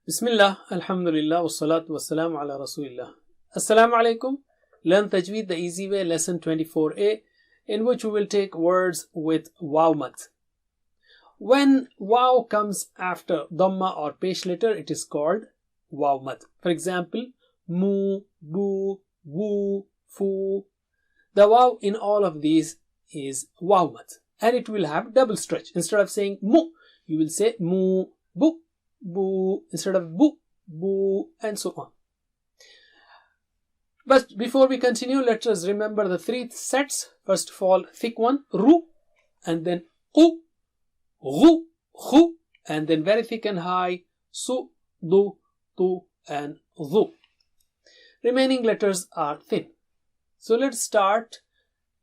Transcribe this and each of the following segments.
Bismillah, Alhamdulillah, wassalatu wassalamu ala Rasulillah. Assalamu alaikum. Learn Tajweed the easy way, lesson 24a, in which we will take words with Waw Madd. When Waaw comes after Dhamma or pesh letter, it is called Waw Madd. For example, Mu, Bu, Wu, Fu. The Waaw in all of these is Waw Madd, and it will have double stretch. Instead of saying Mu, you will say Mu, Bu, Bu, instead of Bu, Bu, and so on. But before we continue, let us remember the three sets. First of all, thick one, Ru, and then Qu, Ghu, Khu, and then very thick and high, Su, Du, Tu, and Dhu. Remaining letters are thin. So let's start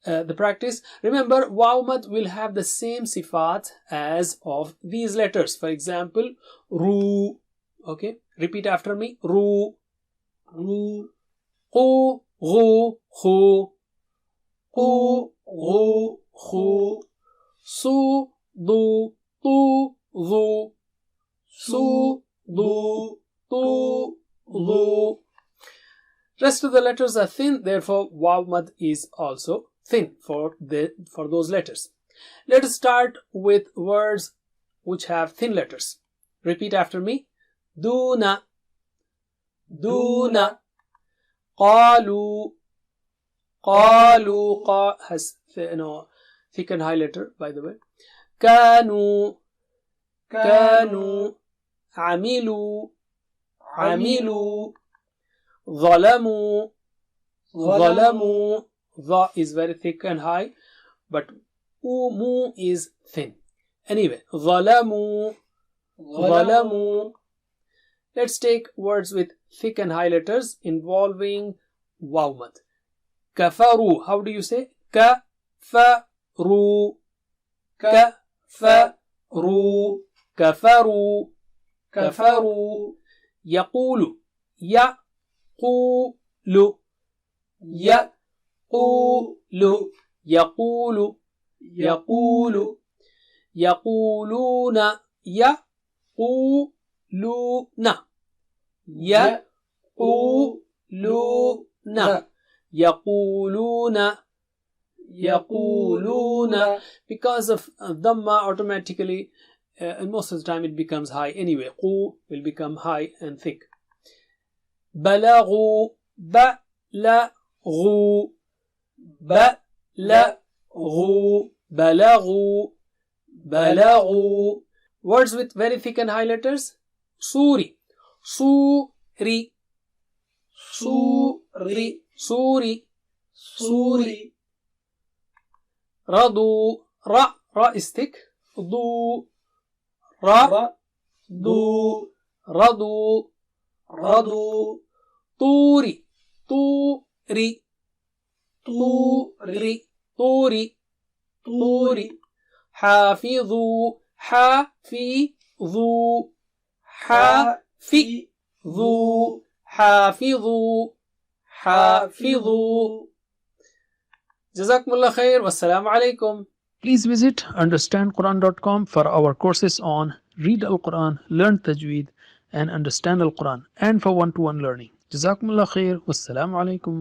the practice. Remember, Waw Madd will have the same Sifaat as of these letters. For example, Ru. Okay, repeat after me. Ru, Ru. Qu, Ghu, Khu. Qu, Ghu, Khu. Su, Du, Tu, Dhu. Su, Du, Tu, Dhu. Rest of the letters are thin, therefore Waw Madd is also thin for those letters. Let us start with words which have thin letters. Repeat after me. Duna, Duna. Qalu, Qalu. Qa has thick and high letter, by the way. Kanu, Kanu. Amilu, Amilu. Zalamu, Zalamu. Dha is very thick and high, but Mu is thin. Anyway, Zalamu, Zalamu. Let's take words with thick and high letters involving Waw Madd. Kafaru. How do you say? Kafaru, Kafaru, Kafaru, Kafaru. Yaqulu, Yaqulu, Yaqulu, Yaqulu, Yaqulu. Yaquluna, Yaquluna, Yaquluna, Yaquluna, Yaquluna. Because of Dhamma, automatically, and most of the time it becomes high anyway. Qu will become high and thick. Balaghu, Balaghu, Balaghu, Balaghu, Balaghu. Words with very thick and high letters. Suri, Suri, Suri, Suri, Suri. Radu, Ra, Ra is thick. Du, Ra, Du, Radu, Radu. Turi, Turi, Turi, Turi, Turi. Hafidhu, Hafidhu, Hafidhu, Hafidhu, Hafidhu. Jazakumullah khair. Wassalamu alaikum. Please visit understandquran.com for our courses on Read Al-Quran, Learn Tajweed, and Understand Al-Quran, and for one-to-one learning. Jazakumullah khair. Wassalamu alaikum.